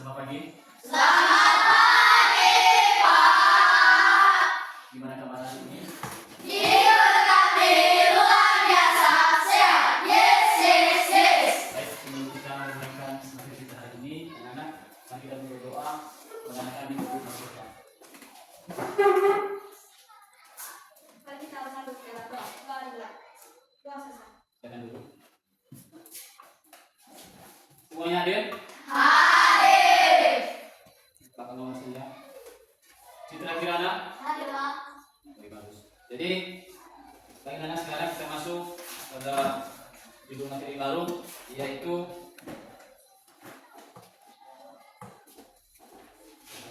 Selamat pagi. Selamat pagi, Pak. Gimana kabar hari ini? Menurut kami luar biasa sehat. Yes, yes, yes. Baik, sebelum kita memulaikan materi kita hari ini, anak-anak, mari kita berdoa mengenai hidup kita. Mari kita bersatu dalam doa. Marilah. Doa selesai. Silakan dulu. Semuanya hadir? Hadir. Pak nomor saya. Citra Kirana. Hadir, Pak. Oke, bagus. Jadi, baik anak, sekarang kita masuk pada judul materi baru, yaitu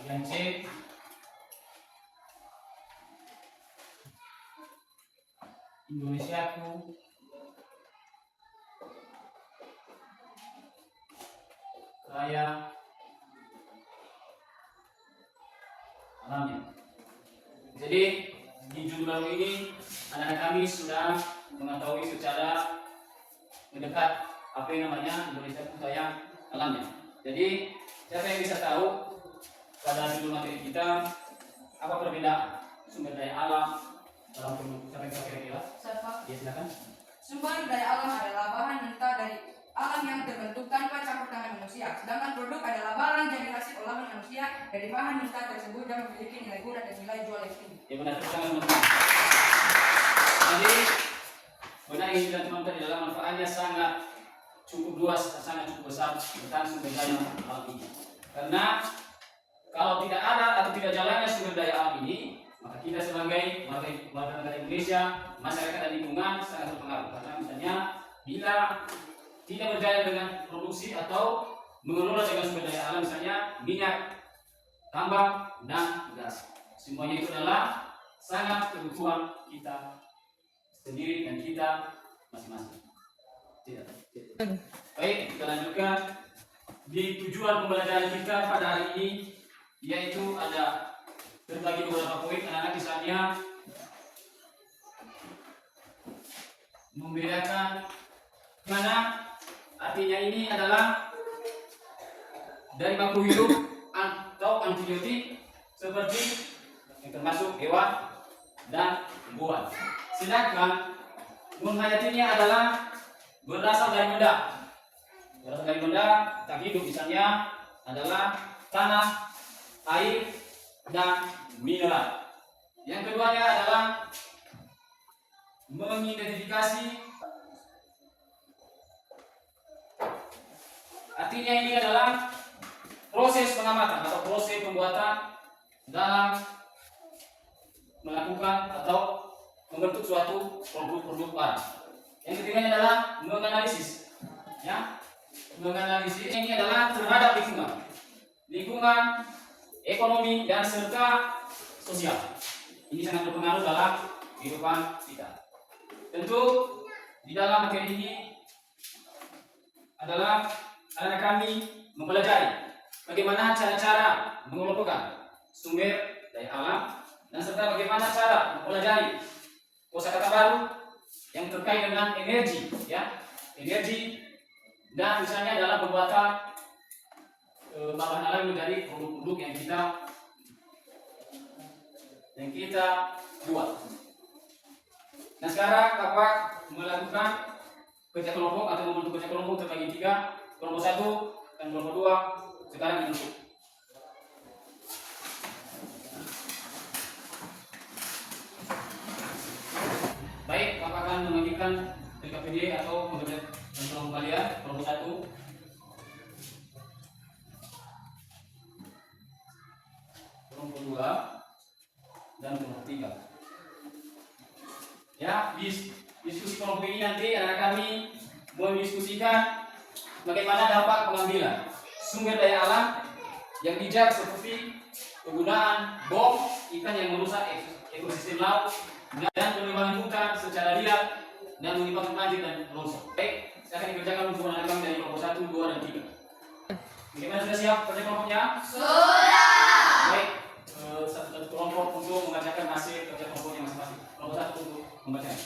bagian C. Indonesiaku kaya alamnya. Jadi di judul baru ini anak-anak kami sudah mengetahui secara mendekat apa yang namanya Indonesia kaya alamnya. Jadi siapa yang bisa tahu pada judul materi kita apa perbedaan sumber daya alam dalam produk? Siapa yang tahu kira-kira? Siapa? Ya silakan. Sumber daya alam adalah bahan mentah dari alam yang terbentuk tanpa campur tangan manusia. Sedangkan produk adalah barang jadi hasil olahan manusia dari bahan mentah tersebut dan memiliki nilai guna dan nilai jual yang tinggi. Ya benar, teman-teman. Jadi benar yang kita teman-teman di dalam manfaatnya sangat cukup luas, sangat cukup besar tentang sumber daya alam ini. Karena kalau tidak ada atau tidak jalannya sumber daya alam ini, maka kita sebagai warga negara Indonesia, masyarakat dan lingkungan sangat terpengaruh. Karena misalnya bila tidak berjalan dengan produksi atau mengelola dengan sumber daya alam, misalnya minyak, tambang, dan gas, semuanya itu adalah sangat kebutuhan kita sendiri dan kita masing-masing. Tidak. Baik, kita lanjutkan di tujuan pembelajaran kita pada hari ini, yaitu ada berbagi beberapa poin anak-anak, misalnya membedakan mana artinya ini adalah dari makhluk hidup atau antibiotik seperti yang termasuk hewan dan tumbuhan. Sedangkan menghayatinya adalah berasal dari benda. Berasal dari benda tak hidup, misalnya adalah tanah, air, dan mineral. Yang keduanya adalah mengidentifikasi. Artinya ini adalah proses pengamatan atau proses pembuatan dalam melakukan atau membentuk suatu produk barang. Yang ketiganya adalah menganalisis. Ya, menganalisis ini adalah terhadap lingkungan, ekonomi dan serta sosial. Ini sangat berpengaruh dalam kehidupan kita. Tentu di dalam materi ini adalah anak kami mempelajari bagaimana cara-cara mengelompokkan sumber daya alam dan serta bagaimana cara mempelajari kosakata baru yang terkait dengan energi, ya, energi dan misalnya dalam pembuatan bahan alam menjadi produk-produk yang kita buat. Nah sekarang Bapak melakukan kerja kelompok atau membentuk kerja kelompok terbagi 3, kelompok 1 dan kelompok 2 sekarang dibentuk. Baik, Bapak akan membagikan PKPD atau mengerjakan kelompok kalian, kelompok 1, kelompok 2, dan kelompok 3. Ya, diskusi kelompok ini nanti anak kami mendiskusikan bagaimana dampak pengambilan sumber daya alam yang bijak seperti penggunaan bom ikan yang merusak ekosistem laut dan penebangan hutan secara liar dan menyebabkan banjir dan longsor. Baik, saya akan dikerjakan untuk anak kami dari kelompok 1, 2, dan 3. Bagaimana, sudah siap kerja kelompoknya? Sudah. Baik, satu kelompok untuk mengerjakan hasil kerja kelompoknya masing-masing. Kelompok 1 untuk membacanya.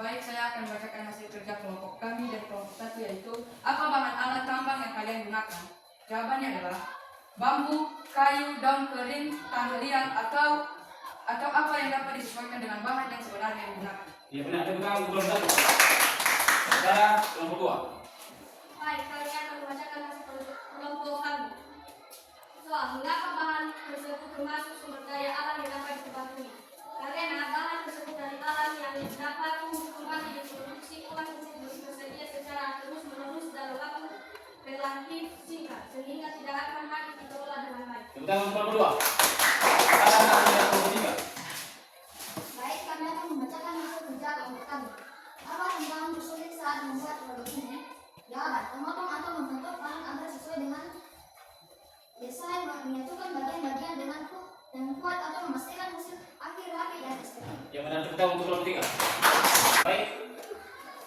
Baik, saya akan membacakan hasil kerja kelompok kami dari kelompok 1, yaitu apa bahan alam kalian gunakan? Jawabannya adalah bambu, kayu, daun kering, tanah liat, atau apa yang dapat disesuaikan dengan bahan yang sebenarnya yang digunakan. Iya benar, tepuk tangan untuk kelompok 1. Sekarang kelompok 2. Baik, kami akan membacakan hasil kelompok kami. Soal mengapa bahan tersebut termasuk sumber daya alam yang dapat ditebakui? Karena bahan tersebut dari alam yang dapat kembali diproduksi ulang untuk bersedia secara terus-menerus dalam waktu relatif singkat, sehingga tidak akan habis dikelola dengan baik. Tepuk tangan untuk kelompok 2. Sekarang kelompok 3. Baik, kami akan membacakan hasil kerja kelompok kami. Apa tantangan tersulit saat membuat produk ini? Jawaban: memotong atau membentuk bahan agar sesuai dengan desain, menyatukan bagian-bagian dengan kuat atau memastikan hasil akhir rapi dan estetik. Yang benar, tepuk tangan untuk kelompok 3. Baik,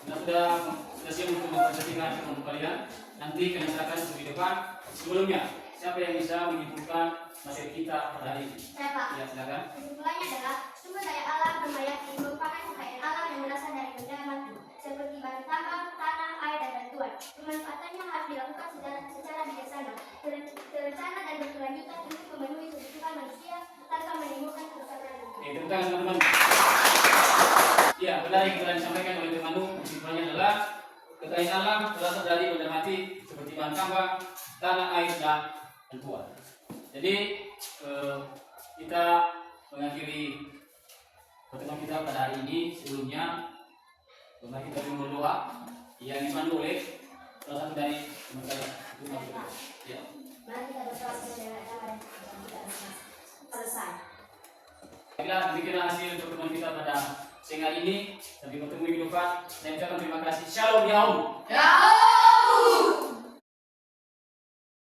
kita sudah siap untuk mempresentasikan kelompok kalian. Nanti kalian silakan untuk di depan. Sebelumnya, siapa yang bisa menyimpulkan materi kita pada hari ini? Saya Pak. Ya, silakan. Kesimpulannya adalah sumber daya alam bervariasi merupakan kekayaan alam yang berasal dari benda mati seperti bahan tambang, tanah, air, dan batuan. Pemanfaatannya harus dilakukan secara bijaksana, terencana, dan berkelanjutan untuk memenuhi kebutuhan manusia tanpa menimbulkan kerusakan lingkungan. Tepuk tangan teman-teman. Ya, benar yang telah disampaikan oleh teman Manu. Kesimpulannya adalah kekayaan alam berasal dari benda mati seperti bahan tambang, tanah, air, dan batuan. Jadi kita mengakhiri pertemuan kita pada hari ini. Sebelumnya mari kita berdoa yang dipandu oleh salah satu dari teman kalian. Itu mari kita. Ya. Mari kita berdoa secara damai dan tidak selesai. Baiklah, demikianlah hasil pertemuan kita pada siang hari ini. Sampai bertemu minggu depan. Saya ucapkan terima kasih. Shalom ya. Ya.